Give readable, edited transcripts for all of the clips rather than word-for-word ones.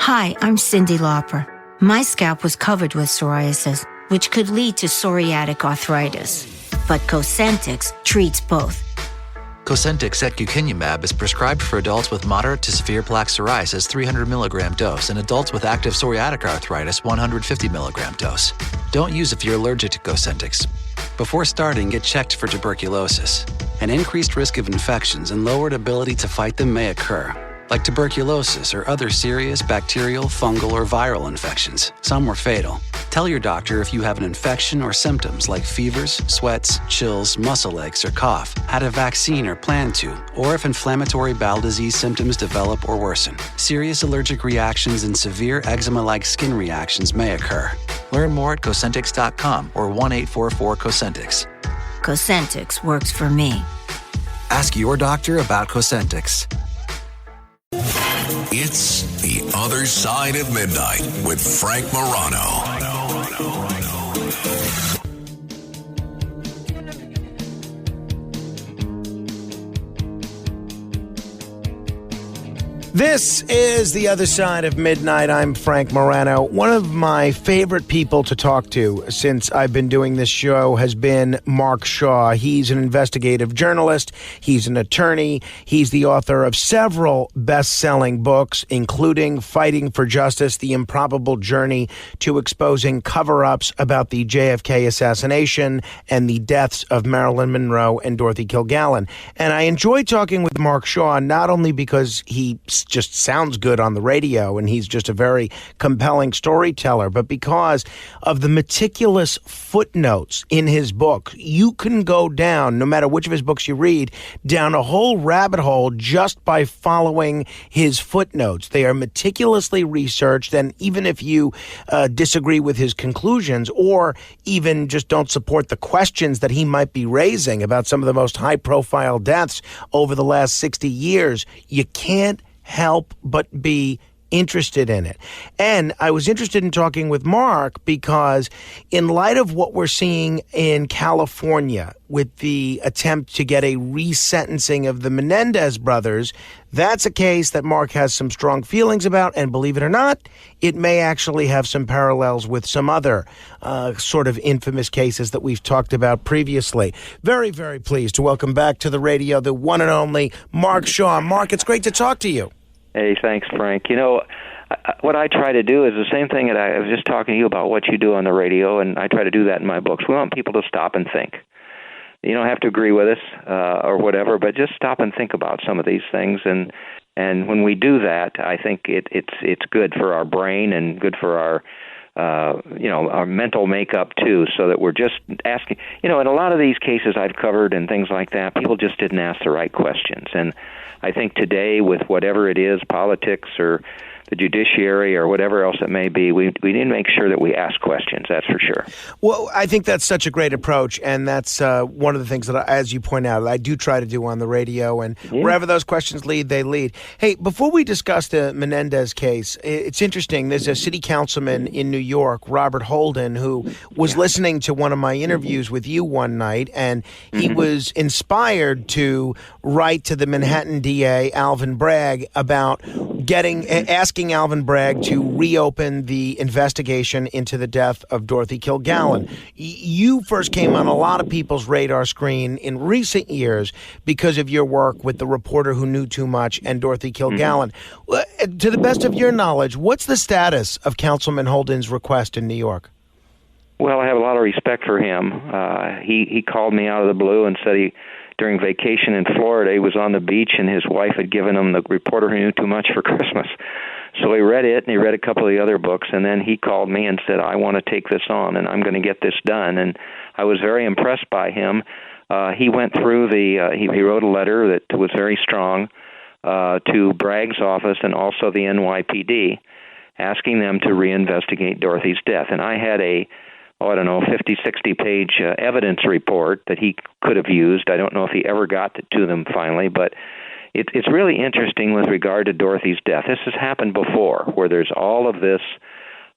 Hi, I'm Cyndi Lauper. My scalp was covered with psoriasis, which could lead to psoriatic arthritis. But Cosentyx treats both. Cosentyx secukinumab is prescribed for adults with moderate to severe plaque psoriasis 300 milligram dose and adults with active psoriatic arthritis 150 milligram dose. Don't use if you're allergic to Cosentyx. Before starting, get checked for tuberculosis. An increased risk of infections and lowered ability to fight them may occur, like tuberculosis or other serious bacterial, fungal, or viral infections. Some were fatal. Tell your doctor if you have an infection or symptoms like fevers, sweats, chills, muscle aches, or cough, had a vaccine or plan to, or if inflammatory bowel disease symptoms develop or worsen. Serious allergic reactions and severe eczema-like skin reactions may occur. Learn more at Cosentyx.com or 1-844-COSENTYX. Cosentyx works for me. Ask your doctor about Cosentyx. It's The Other Side of Midnight with Frank Morano. This is The Other Side of Midnight. I'm Frank Morano. One of my favorite people to talk to since I've been doing this show has been Mark Shaw. He's an investigative journalist. He's an attorney. He's the author of several best-selling books, including Fighting for Justice, The Improbable Journey to Exposing Cover-Ups about the JFK Assassination and the deaths of Marilyn Monroe and Dorothy Kilgallen. And I enjoy talking with Mark Shaw not only because he just sounds good on the radio and he's just a very compelling storyteller, but because of the meticulous footnotes in his book. You can go down, no matter which of his books you read, down a whole rabbit hole just by following his footnotes. They are meticulously researched, and even if you disagree with his conclusions or even just don't support the questions that he might be raising about some of the most high-profile deaths over the last 60 years, you can't help but be interested in it. And I was interested in talking with Mark because in light of what we're seeing in California with the attempt to get a resentencing of the Menendez brothers, that's a case that Mark has some strong feelings about, and believe it or not, it may actually have some parallels with some other sort of infamous cases that we've talked about previously. Very, very pleased to welcome back to the radio the one and only Mark Shaw. Mark, it's great to talk to you. Hey, thanks, Frank. You know, what I try to do is the same thing that I was just talking to you about what you do on the radio, and I try to do that in my books. We want people to stop and think. You don't have to agree with us or whatever, but just stop and think about some of these things. And when we do that, I think it's good for our brain and good for our our mental makeup too, so that we're just asking. You know, in a lot of these cases I've covered and things like that, people just didn't ask the right questions. And I think today, with whatever it is, politics or the judiciary or whatever else it may be, we need to make sure that we ask questions, that's for sure. Well, I think that's such a great approach, and that's one of the things that, as you point out, I do try to do on the radio, and wherever those questions lead, they lead. Hey, before we discuss the Menendez case, it's interesting. There's a city councilman in New York, Robert Holden, who was listening to one of my interviews with you one night, and he was inspired to write to the Manhattan DA, Alvin Bragg, about asking Alvin Bragg to reopen the investigation into the death of Dorothy Kilgallen. You first came on a lot of people's radar screen in recent years because of your work with The Reporter Who Knew Too Much and Dorothy Kilgallen. To the best of your knowledge, what's the status of Councilman Holden's request in New York? Well, I have a lot of respect for him. He called me out of the blue and said during vacation in Florida, he was on the beach and his wife had given him The Reporter Who Knew Too Much for Christmas. So he read it, and he read a couple of the other books, and then he called me and said, I want to take this on, and I'm going to get this done. And I was very impressed by him. He went through he wrote a letter that was very strong to Bragg's office and also the NYPD, asking them to reinvestigate Dorothy's death. And I had 50, 60-page evidence report that he could have used. I don't know if he ever got to them finally, but it's really interesting with regard to Dorothy's death. This has happened before, where there's all of this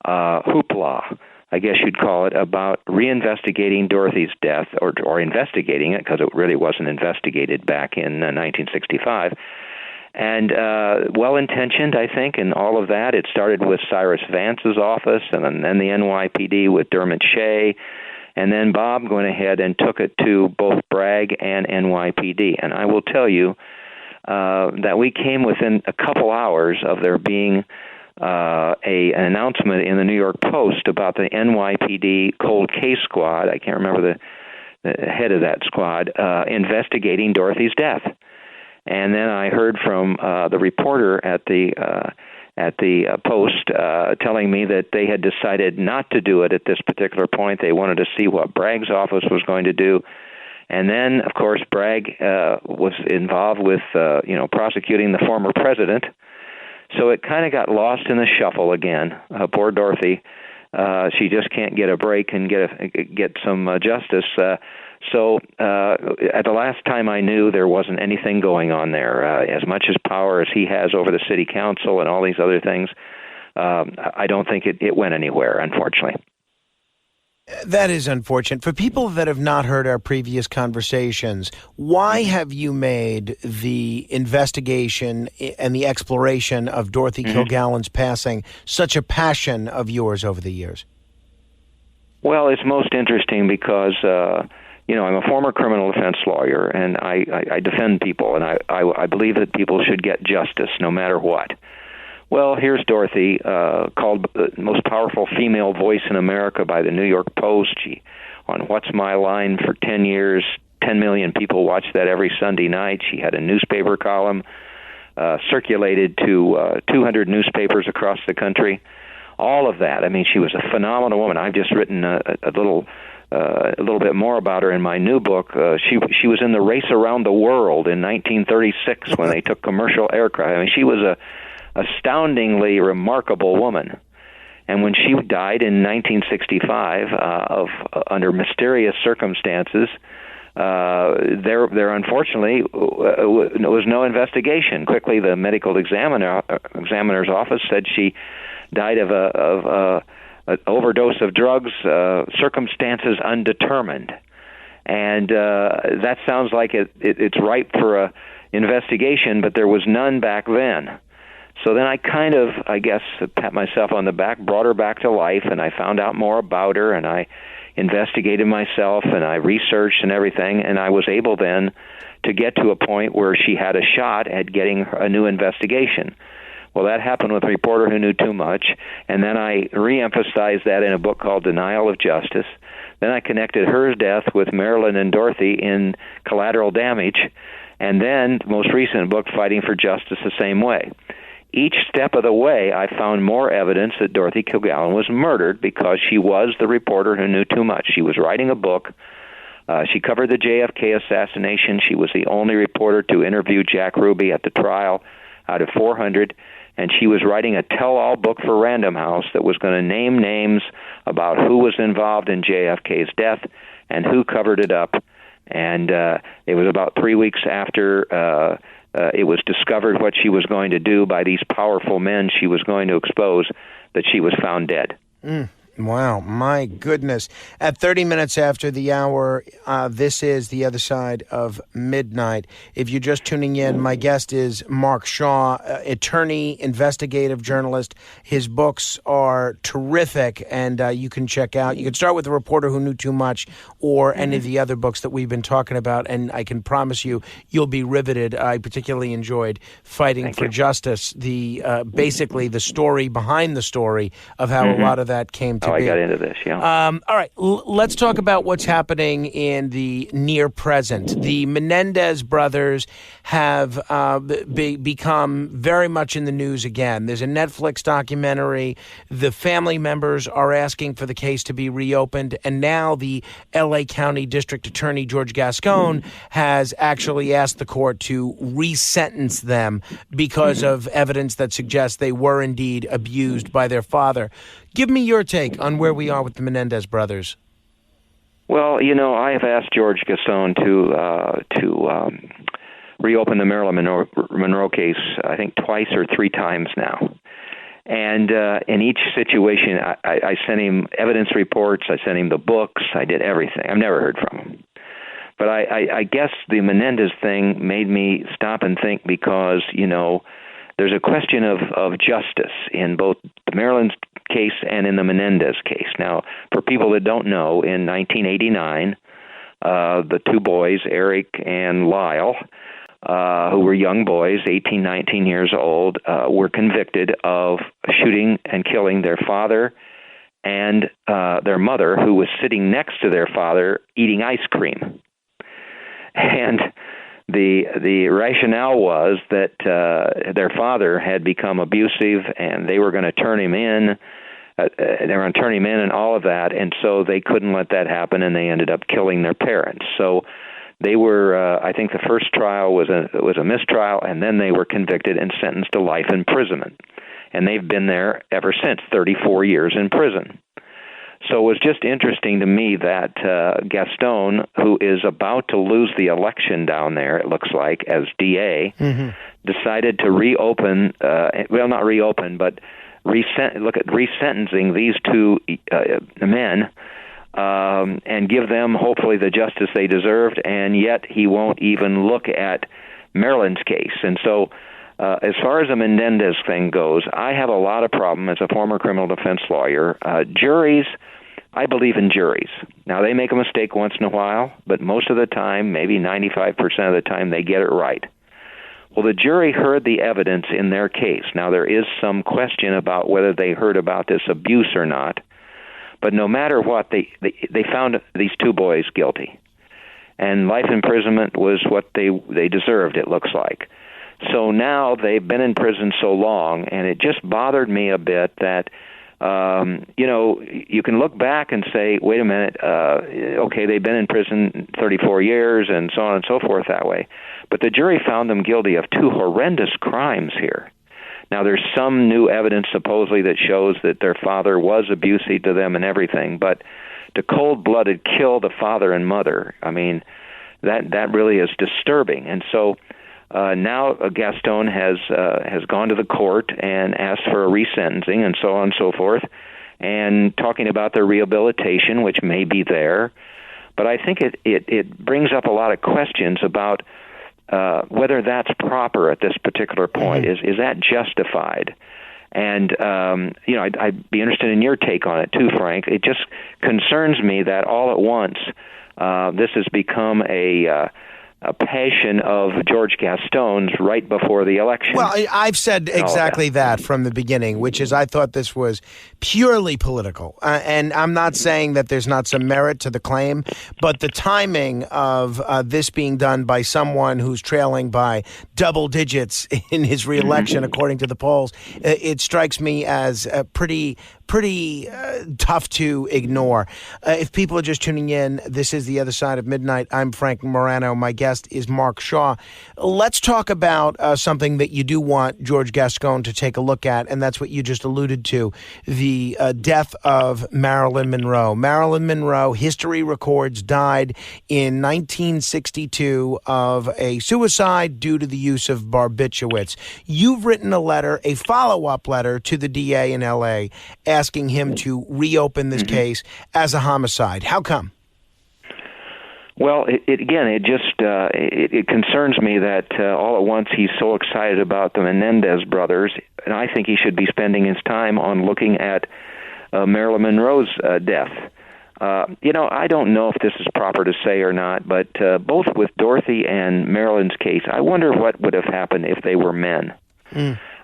hoopla, I guess you'd call it, about reinvestigating Dorothy's death, or investigating it, because it really wasn't investigated back in 1965. And well-intentioned, I think, in all of that. It started with Cyrus Vance's office, and then the NYPD with Dermot Shea, and then Bob went ahead and took it to both Bragg and NYPD. And I will tell you that we came within a couple hours of there being an announcement in the New York Post about the NYPD cold case squad. I can't remember the head of that squad investigating Dorothy's death. And then I heard from the reporter at the Post telling me that they had decided not to do it at this particular point. They wanted to see what Bragg's office was going to do. And then, of course, Bragg was involved with prosecuting the former president. So it kind of got lost in the shuffle again. Poor Dorothy. She just can't get a break and get some justice. So at the last time I knew, there wasn't anything going on there. As much as power as he has over the city council and all these other things, I don't think it went anywhere, unfortunately. That is unfortunate. For people that have not heard our previous conversations, why have you made the investigation and the exploration of Dorothy Kilgallen's passing such a passion of yours over the years? Well, it's most interesting because, I'm a former criminal defense lawyer, and I defend people, and I believe that people should get justice no matter what. Well, here's Dorothy, called the most powerful female voice in America by the New York Post. She, on What's My Line for 10 years, 10 million people watched that every Sunday night. She had a newspaper column, circulated to 200 newspapers across the country. All of that. I mean, she was a phenomenal woman. I've just written a little bit more about her in my new book. She was in the race around the world in 1936 when they took commercial aircraft. I mean, she was a astoundingly remarkable woman. And when she died in 1965 under mysterious circumstances, there unfortunately was no investigation. Quickly, the medical examiner's office said she died of an overdose of drugs, circumstances undetermined. And that sounds like it's ripe for a investigation, but there was none back then. So then I kind of, I guess, pat myself on the back, brought her back to life, and I found out more about her, and I investigated myself, and I researched and everything, and I was able then to get to a point where she had a shot at getting a new investigation. Well, that happened with a reporter who knew too much, and then I reemphasized that in a book called Denial of Justice. Then I connected her death with Marilyn and Dorothy in Collateral Damage, and then the most recent book, Fighting for Justice, the same way. Each step of the way, I found more evidence that Dorothy Kilgallen was murdered because she was the reporter who knew too much. She was writing a book. She covered the JFK assassination. She was the only reporter to interview Jack Ruby at the trial out of 400. And she was writing a tell-all book for Random House that was going to name names about who was involved in JFK's death and who covered it up. And it was about 3 weeks after it was discovered what she was going to do by these powerful men she was going to expose that she was found dead. Wow, my goodness. At 30 minutes after the hour, this is The Other Side of Midnight. If you're just tuning in, my guest is Mark Shaw, attorney, investigative journalist. His books are terrific, and you can check out. You can start with The Reporter Who Knew Too Much or any of the other books that we've been talking about, and I can promise you, you'll be riveted. I particularly enjoyed Fighting for Justice, basically the story behind the story of how a lot of that came to I got into this, yeah. All right, let's talk about what's happening in the near present. The Menendez brothers have become very much in the news again. There's a Netflix documentary. The family members are asking for the case to be reopened, and now the L.A. County District Attorney George Gascon has actually asked the court to resentence them because of evidence that suggests they were indeed abused by their father. Give me your take on where we are with the Menendez brothers. Well, I have asked George Gascon to reopen the Marilyn Monroe case, I think twice or three times now. And in each situation, I sent him evidence reports, I sent him the books, I did everything. I've never heard from him. But I guess the Menendez thing made me stop and think because, there's a question of justice in both the Marilyn case and in the Menendez case. Now, for people that don't know, in 1989, the two boys, Eric and Lyle, who were young boys, 18, 19 years old, were convicted of shooting and killing their father and their mother, who was sitting next to their father eating ice cream. And the rationale was that their father had become abusive, and they were going to turn him in. They were going to turn him in and all of that, and so they couldn't let that happen, and they ended up killing their parents. So they were, I think, the first trial was a mistrial, and then they were convicted and sentenced to life imprisonment, and they've been there ever since, 34 years in prison. So it was just interesting to me that Gaston, who is about to lose the election down there, it looks like, as DA, decided to reopen, not reopen, but look at resentencing these two men and give them, hopefully, the justice they deserved, and yet he won't even look at Marilyn's case. And so as far as the Menendez thing goes, I have a lot of problem as a former criminal defense lawyer. Juries, I believe in juries. Now, they make a mistake once in a while, but most of the time, maybe 95% of the time, they get it right. Well, the jury heard the evidence in their case. Now, there is some question about whether they heard about this abuse or not, but no matter what, they found these two boys guilty. And life imprisonment was what they deserved, it looks like. So now they've been in prison so long, and it just bothered me a bit that, you can look back and say, wait a minute, okay, they've been in prison 34 years and so on and so forth that way. But the jury found them guilty of two horrendous crimes here. Now, there's some new evidence supposedly that shows that their father was abusive to them and everything, but to cold-blooded kill the father and mother, I mean, that really is disturbing. And so now Gaston has gone to the court and asked for a resentencing and so on and so forth, and talking about their rehabilitation, which may be there. But I think it brings up a lot of questions about whether that's proper at this particular point. Is that justified? And, I'd be interested in your take on it too, Frank. It just concerns me that all at once this has become a passion of George Gaston's right before the election. Well, I've said exactly that from the beginning, which is I thought this was purely political. And I'm not saying that there's not some merit to the claim, but the timing of this being done by someone who's trailing by double digits in his reelection, according to the polls, it strikes me as pretty tough to ignore. If people are just tuning in, this is The Other Side of Midnight. I'm Frank Morano. My guest is Mark Shaw. Let's talk about something that you do want George Gascon to take a look at, and that's what you just alluded to, the death of Marilyn Monroe. Marilyn Monroe, history records, died in 1962 of a suicide due to the use of barbiturates. You've written a letter, a follow-up letter to the DA in L.A., asking him to reopen this case as a homicide. How come? Well, it concerns me that all at once he's so excited about the Menendez brothers, and I think he should be spending his time on looking at Marilyn Monroe's death. I don't know if this is proper to say or not, but both with Dorothy and Marilyn's case, I wonder what would have happened if they were men.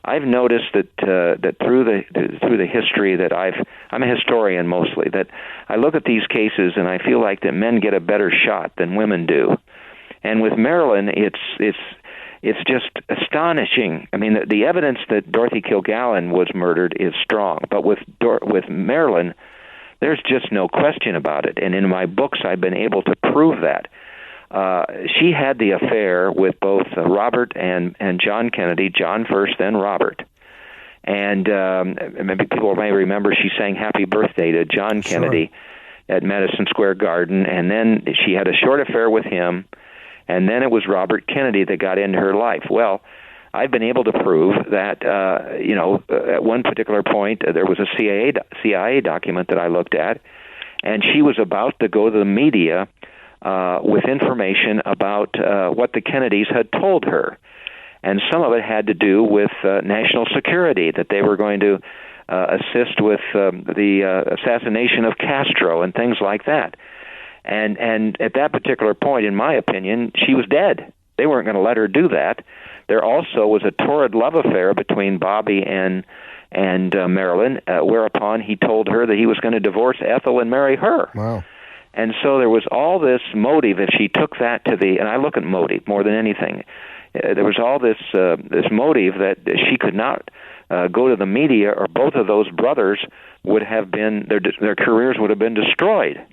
I've noticed that through the history that I'm a historian mostly, that I look at these cases and I feel like that men get a better shot than women do. And with Marilyn, it's just astonishing. I mean, the evidence that Dorothy Kilgallen was murdered is strong, but with Marilyn, there's just no question about it. And in my books, I've been able to prove that. She had the affair with both Robert and John Kennedy, John first, then Robert. And maybe people may remember she sang Happy Birthday to John Kennedy at Madison Square Garden, and then she had a short affair with him, and then it was Robert Kennedy that got into her life. Well, I've been able to prove that, at one particular point, there was a CIA document that I looked at, and she was about to go to the media with information about what the Kennedys had told her. And some of it had to do with national security, that they were going to assist with the assassination of Castro and things like that. And at that particular point, in my opinion, she was dead. They weren't going to let her do that. There also was a torrid love affair between Bobby and Marilyn, whereupon he told her that he was going to divorce Ethel and marry her. Wow. And so there was all this motive. If she took that to the, and I look at motive more than anything, there was all this motive that she could not go to the media, or both of those brothers would have been, their careers would have been destroyed.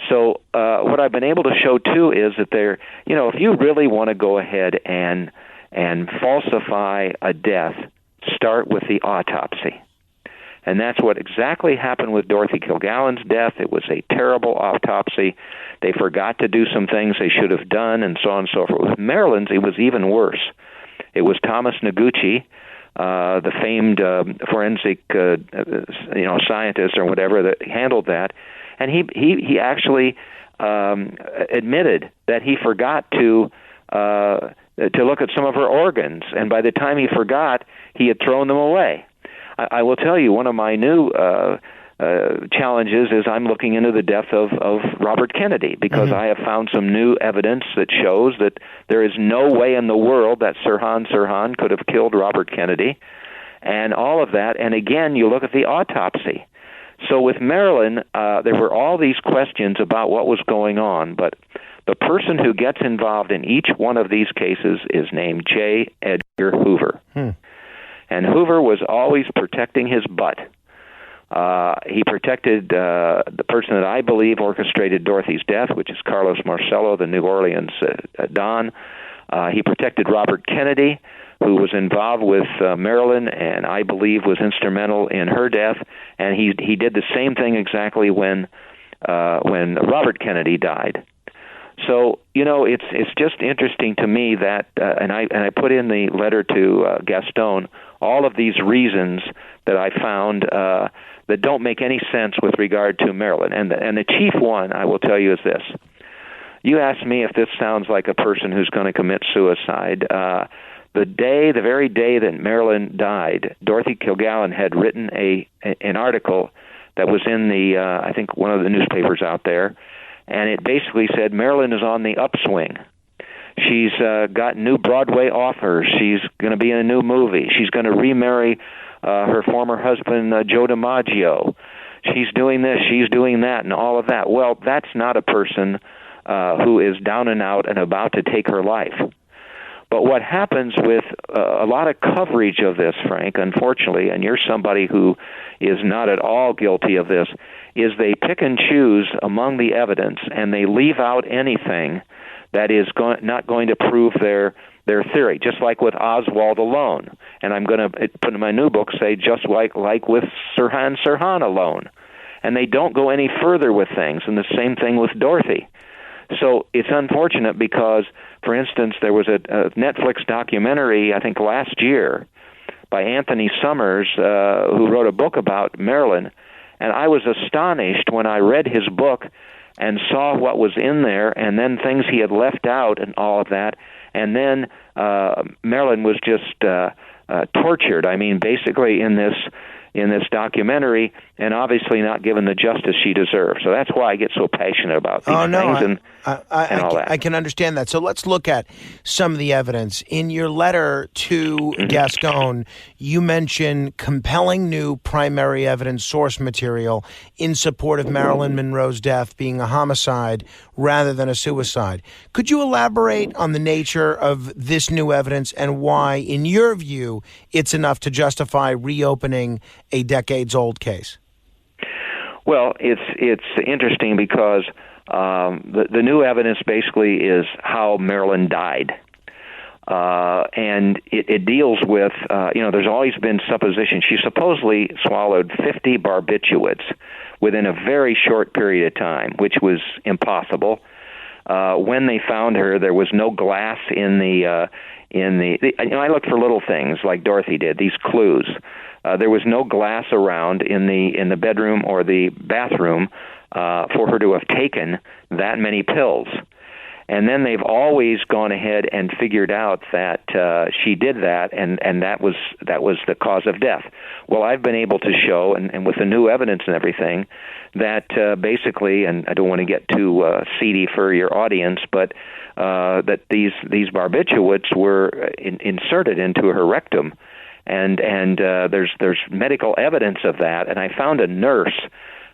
So what I've been able to show too is that if you really want to go ahead and falsify a death, start with the autopsy. And that's what exactly happened with Dorothy Kilgallen's death. It was a terrible autopsy. They forgot to do some things they should have done, and so on and so forth. With Marilyn's, it was even worse. It was Thomas Noguchi, the famed forensic scientist or whatever, that handled that. And he actually admitted that he forgot to look at some of her organs, and by the time he forgot, he had thrown them away. I will tell you, one of my new challenges is I'm looking into the death of Robert Kennedy, because I have found some new evidence that shows that there is no way in the world that Sirhan could have killed Robert Kennedy, and all of that. And again, you look at the autopsy. So with Marilyn, there were all these questions about what was going on, but the person who gets involved in each one of these cases is named J. Edgar Hoover. And Hoover was always protecting his butt. He protected the person that I believe orchestrated Dorothy's death, which is Carlos Marcello, the New Orleans Don. He protected Robert Kennedy, who was involved with Marilyn, and I believe was instrumental in her death. And he did the same thing exactly when Robert Kennedy died. So it's just interesting to me that, and I put in the letter to Gaston all of these reasons that I found that don't make any sense with regard to Marilyn. And the chief one, I will tell you, is this. You asked me if this sounds like a person who's going to commit suicide. The very day that Marilyn died, Dorothy Kilgallen had written an article that was in the I think one of the newspapers out there, and it basically said Marilyn is on the upswing. She's got new Broadway offers. She's going to be in a new movie. She's going to remarry her former husband, Joe DiMaggio. She's doing this, she's doing that, and all of that. Well, that's not a person who is down and out and about to take her life. But what happens with a lot of coverage of this, Frank, unfortunately, and you're somebody who is not at all guilty of this, is they pick and choose among the evidence, and they leave out anything that is not going to prove their theory, just like with Oswald alone. And I'm going to put in my new book, say, just like with Sirhan alone. And they don't go any further with things, and the same thing with Dorothy. So it's unfortunate because, for instance, there was a Netflix documentary, I think last year, by Anthony Summers, who wrote a book about Marilyn, and I was astonished when I read his book and saw what was in there, and then things he had left out and all of that, and then Marilyn was just tortured. I mean, basically in this documentary, and obviously not given the justice she deserves. So that's why I get so passionate about these things and all that. I can understand that. So let's look at some of the evidence. In your letter to Gaston, you mention compelling new primary evidence source material in support of Marilyn Monroe's death being a homicide rather than a suicide. Could you elaborate on the nature of this new evidence and why, in your view, it's enough to justify reopening a decades-old case? Well, it's interesting because the new evidence basically is how Marilyn died. And it deals with, there's always been supposition. She supposedly swallowed 50 barbiturates within a very short period of time, which was impossible. When they found her, there was no glass in the I looked for little things like Dorothy did, these clues. There was no glass around in the bedroom or the bathroom for her to have taken that many pills. And then they've always gone ahead and figured out that she did that, and that was the cause of death. Well, I've been able to show, and with the new evidence and everything, that basically, and I don't want to get too seedy for your audience, but that these barbiturates were inserted into her rectum, and there's medical evidence of that. And I found a nurse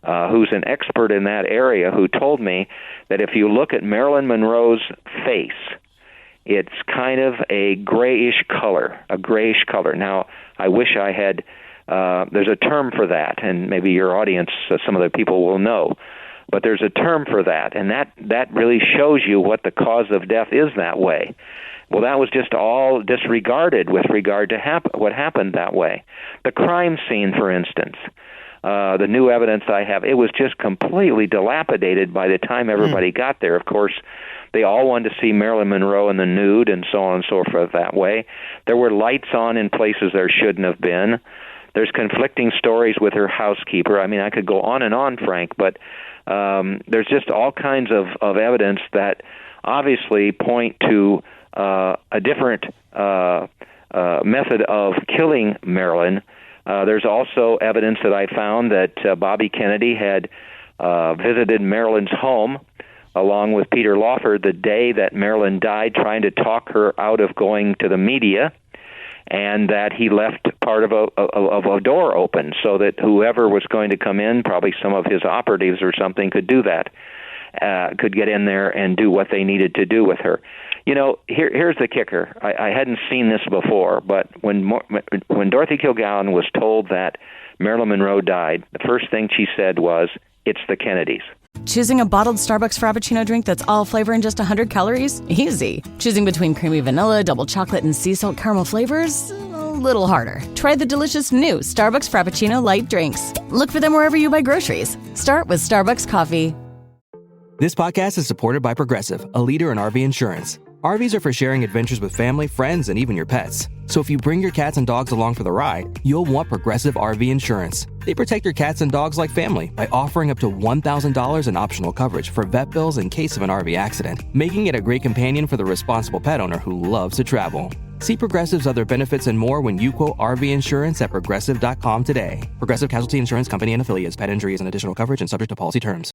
who's an expert in that area, who told me that if you look at Marilyn Monroe's face, it's kind of a grayish color. Now, I wish I had, there's a term for that, and maybe your audience, some other people will know, but there's a term for that, and that really shows you what the cause of death is that way. Well, that was just all disregarded with regard to what happened that way. The crime scene, for instance, the new evidence I have, it was just completely dilapidated by the time everybody got there. Of course, they all wanted to see Marilyn Monroe in the nude and so on and so forth that way. There were lights on in places there shouldn't have been. There's conflicting stories with her housekeeper. I mean, I could go on and on, Frank, but there's just all kinds of evidence that obviously point to a different method of killing Marilyn. There's also evidence that I found that Bobby Kennedy had visited Marilyn's home along with Peter Lawford the day that Marilyn died, trying to talk her out of going to the media, and that he left part of a door open so that whoever was going to come in, probably some of his operatives or something, could do that, could get in there and do what they needed to do with her. You know, here's the kicker. I hadn't seen this before, but when Dorothy Kilgallen was told that Marilyn Monroe died, the first thing she said was, "It's the Kennedys." Choosing a bottled Starbucks Frappuccino drink that's all flavor and just 100 calories? Easy. Choosing between creamy vanilla, double chocolate, and sea salt caramel flavors? A little harder. Try the delicious new Starbucks Frappuccino light drinks. Look for them wherever you buy groceries. Start with Starbucks coffee. This podcast is supported by Progressive, a leader in RV insurance. RVs are for sharing adventures with family, friends, and even your pets. So if you bring your cats and dogs along for the ride, you'll want Progressive RV Insurance. They protect your cats and dogs like family by offering up to $1,000 in optional coverage for vet bills in case of an RV accident, making it a great companion for the responsible pet owner who loves to travel. See Progressive's other benefits and more when you quote RV insurance at Progressive.com today. Progressive Casualty Insurance Company and Affiliates. Pet injury is an additional coverage and subject to policy terms.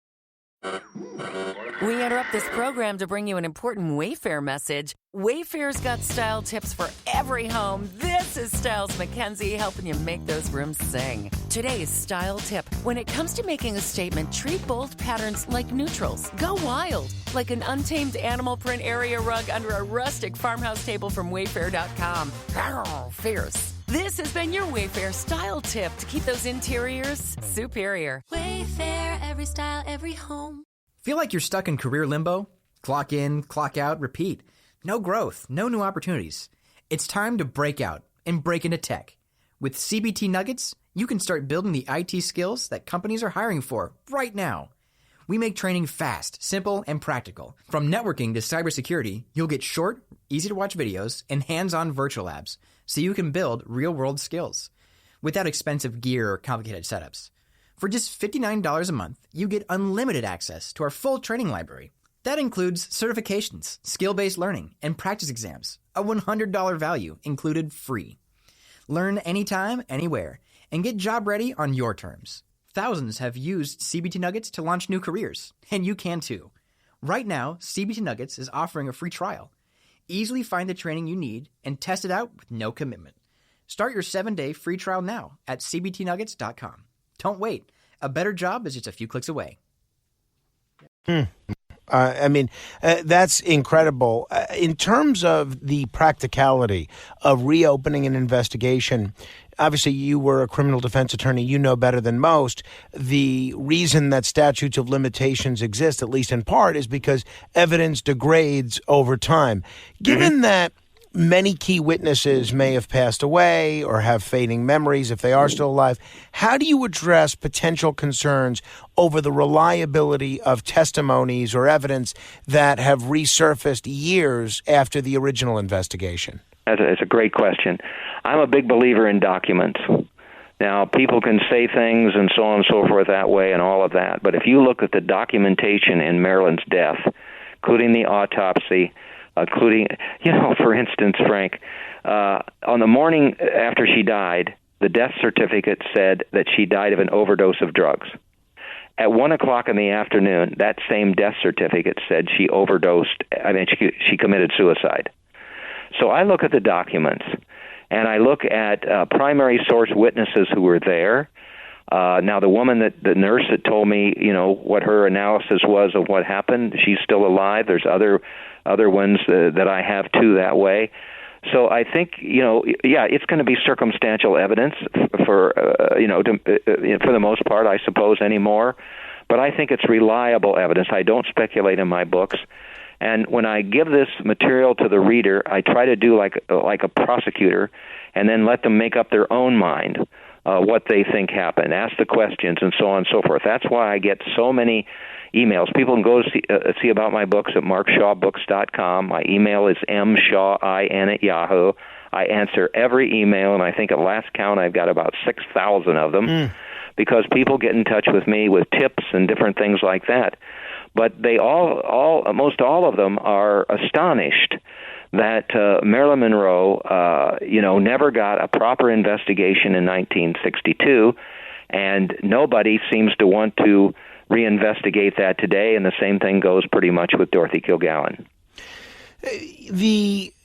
We interrupt this program to bring you an important Wayfair message. Wayfair's got style tips for every home. This is Styles McKenzie helping you make those rooms sing. Today's style tip: when it comes to making a statement, treat bold patterns like neutrals. Go wild, like an untamed animal print area rug under a rustic farmhouse table from Wayfair.com. Arr, fierce. This has been your Wayfair style tip to keep those interiors superior. Wayfair, every style, every home. Feel like you're stuck in career limbo? Clock in, clock out, repeat. No growth, no new opportunities. It's time to break out and break into tech. With CBT Nuggets, you can start building the IT skills that companies are hiring for right now. We make training fast, simple, and practical. From networking to cybersecurity, you'll get short, easy-to-watch videos and hands-on virtual labs so you can build real-world skills without expensive gear or complicated setups. For just $59 a month, you get unlimited access to our full training library. That includes certifications, skill-based learning, and practice exams, a $100 value included free. Learn anytime, anywhere, and get job ready on your terms. Thousands have used CBT Nuggets to launch new careers, and you can too. Right now, CBT Nuggets is offering a free trial. Easily find the training you need and test it out with no commitment. Start your 7-day free trial now at cbtnuggets.com. Don't wait. A better job is just a few clicks away. That's incredible. In terms of the practicality of reopening an investigation, obviously you were a criminal defense attorney. You know better than most. The reason that statutes of limitations exist, at least in part, is because evidence degrades over time. Given that many key witnesses may have passed away or have fading memories if they are still alive, how do you address potential concerns over the reliability of testimonies or evidence that have resurfaced years after the original investigation? It's a great question. I'm a big believer in documents. Now, people can say things and so on and so forth that way and all of that, but if you look at the documentation in Marilyn's death, including the autopsy, including, for instance, Frank, on the morning after she died, the death certificate said that she died of an overdose of drugs. At 1 o'clock in the afternoon, that same death certificate said she she committed suicide. So I look at the documents, and I look at primary source witnesses who were there. Now, the woman, the nurse that told me, what her analysis was of what happened, she's still alive. There's other ones that I have, too, that way. So I think, it's going to be circumstantial evidence for the most part, I suppose, anymore. But I think it's reliable evidence. I don't speculate in my books. And when I give this material to the reader, I try to do like a prosecutor and then let them make up their own mind what they think happened, ask the questions, and so on and so forth. That's why I get so many emails. People can go see about my books at markshawbooks.com. My email is mshawin@yahoo. I answer every email, and I think at last count I've got about 6,000 of them because people get in touch with me with tips and different things like that. But they most all of them are astonished that Marilyn Monroe, never got a proper investigation in 1962, and nobody seems to want to reinvestigate that today, and the same thing goes pretty much with Dorothy Kilgallen.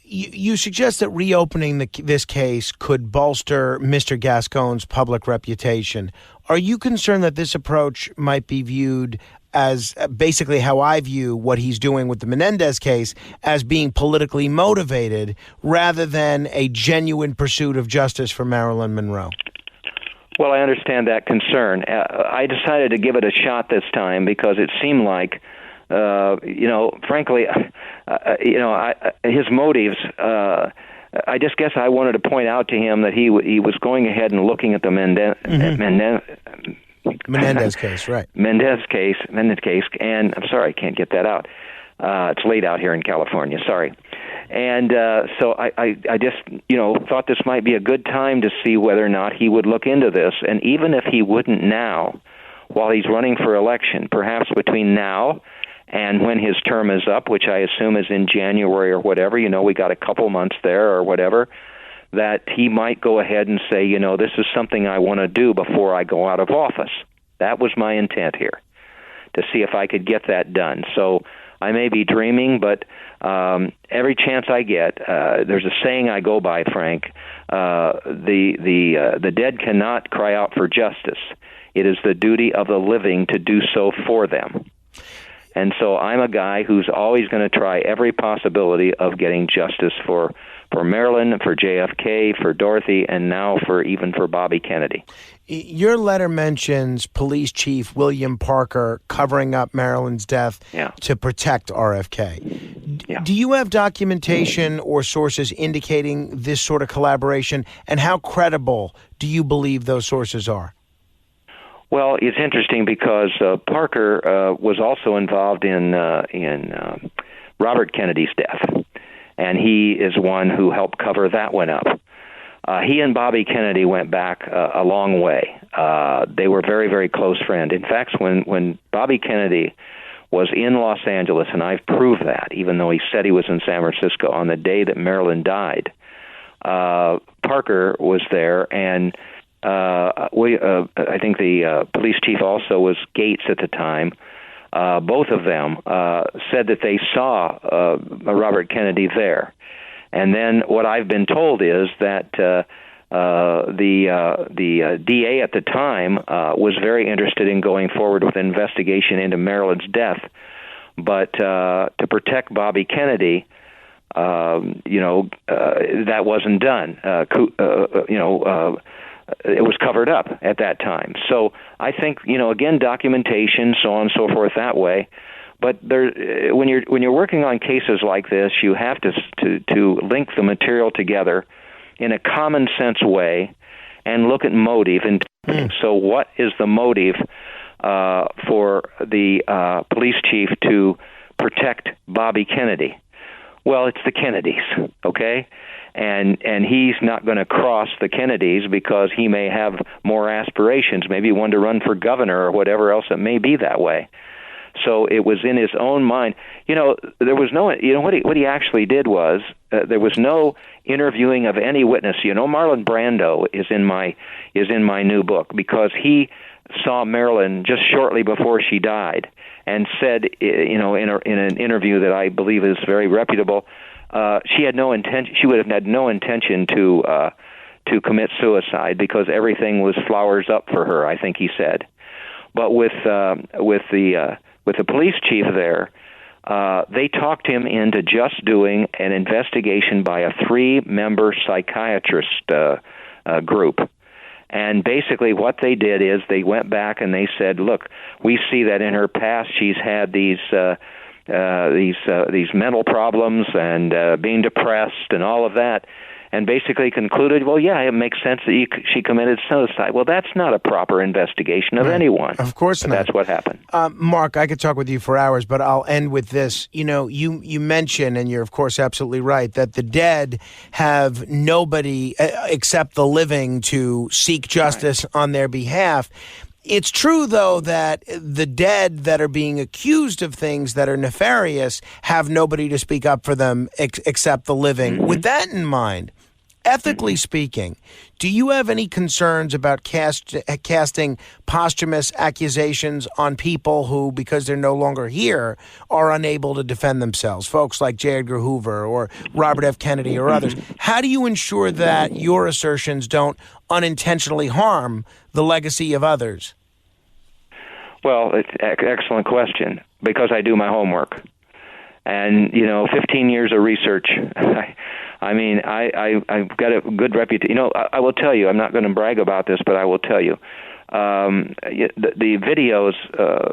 You suggest that reopening this case could bolster Mr. Gascon's public reputation. Are you concerned that this approach might be viewed as basically how I view what he's doing with the Menendez case, as being politically motivated rather than a genuine pursuit of justice for Marilyn Monroe? Well, I understand that concern. I decided to give it a shot this time because it seemed like, frankly, his motives. I just guess I wanted to point out to him that he was going ahead and looking at the Menendez case, right? Menendez case, and I'm sorry, I can't get that out. It's late out here in California. Sorry. And so I just, thought this might be a good time to see whether or not he would look into this. And even if he wouldn't now, while he's running for election, perhaps between now and when his term is up, which I assume is in January or whatever, we got a couple months there or whatever, that he might go ahead and say, this is something I want to do before I go out of office. That was my intent here, to see if I could get that done. So I may be dreaming, but every chance I get, there's a saying I go by, Frank. The dead cannot cry out for justice. It is the duty of the living to do so for them. And so I'm a guy who's always going to try every possibility of getting justice for Marilyn, for JFK, for Dorothy, and now even for Bobby Kennedy. Your letter mentions Police Chief William Parker covering up Marilyn's death to protect RFK. Yeah. Do you have documentation or sources indicating this sort of collaboration, and how credible do you believe those sources are? Well, it's interesting because Parker was also involved in Robert Kennedy's death, and he is one who helped cover that one up. He and Bobby Kennedy went back a long way. They were very, very close friends. In fact, when Bobby Kennedy was in Los Angeles, and I've proved that, even though he said he was in San Francisco, on the day that Marilyn died, Parker was there, and I think the police chief also was Gates at the time. Both of them said that they saw Robert Kennedy there. And then what I've been told is that the DA at the time was very interested in going forward with an investigation into Marilyn's death, but to protect Bobby Kennedy, that wasn't done. It was covered up at that time. So I think, again, documentation, so on and so forth that way. But when you're working on cases like this, you have to link the material together in a common sense way and look at motive. So what is the motive for the police chief to protect Bobby Kennedy? Well, it's the Kennedys, okay? And he's not going to cross the Kennedys because he may have more aspirations, maybe want to run for governor or whatever else it may be that way. So it was in his own mind. There was no. What he actually did was there was no interviewing of any witness. Marlon Brando is in my new book because he saw Marilyn just shortly before she died and said, in an interview that I believe is very reputable, she had no intention. She would have had no intention to commit suicide because everything was flowers up for her, I think he said. But with the police chief there, they talked him into just doing an investigation by a 3-member psychiatrist group. And basically what they did is they went back and they said, look, we see that in her past she's had these mental problems and being depressed and all of that. And basically concluded, well, yeah, it makes sense that she committed suicide. Well, that's not a proper investigation of anyone. Of course not. That's what happened. Mark, I could talk with you for hours, but I'll end with this. You mention, and you're, of course, absolutely right, that the dead have nobody except the living to seek justice on their behalf. It's true, though, that the dead that are being accused of things that are nefarious have nobody to speak up for them except the living. Mm-hmm. With that in mind, ethically speaking, do you have any concerns about casting posthumous accusations on people who, because they're no longer here, are unable to defend themselves? Folks like J. Edgar Hoover or Robert F. Kennedy or others. How do you ensure that your assertions don't unintentionally harm the legacy of others? Well, it's an excellent question because I do my homework. And, 15 years of research, I've got a good reputation. I will tell you, I'm not going to brag about this, but I will tell you, the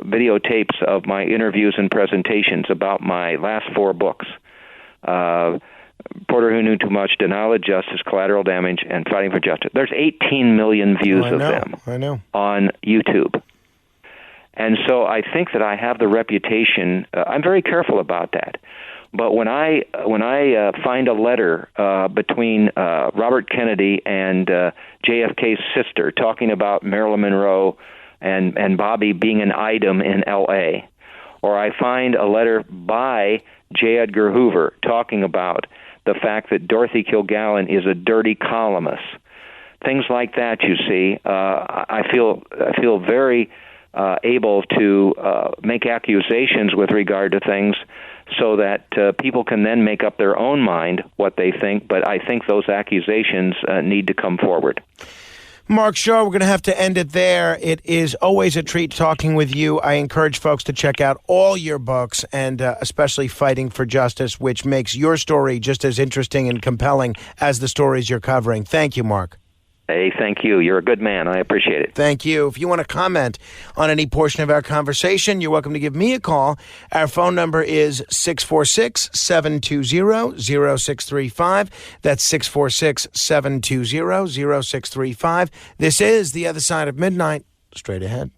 videotapes of my interviews and presentations about my last 4 books, Porter Who Knew Too Much, Denial of Justice, Collateral Damage, and Fighting for Justice. There's 18 million views of them on YouTube. And so I think that I have the reputation. I'm very careful about that. But when I find a letter between Robert Kennedy and JFK's sister talking about Marilyn Monroe and Bobby being an item in L.A., or I find a letter by J. Edgar Hoover talking about the fact that Dorothy Kilgallen is a dirty columnist, things like that, you see, I feel very able to make accusations with regard to things so that people can then make up their own mind what they think, but I think those accusations need to come forward. Mark Shaw, we're going to have to end it there. It is always a treat talking with you. I encourage folks to check out all your books, and especially Fighting for Justice, which makes your story just as interesting and compelling as the stories you're covering. Thank you, Mark. Hey, thank you. You're a good man. I appreciate it. Thank you. If you want to comment on any portion of our conversation, you're welcome to give me a call. Our phone number is 646-720-0635. That's 646-720-0635. This is The Other Side of Midnight. Straight ahead.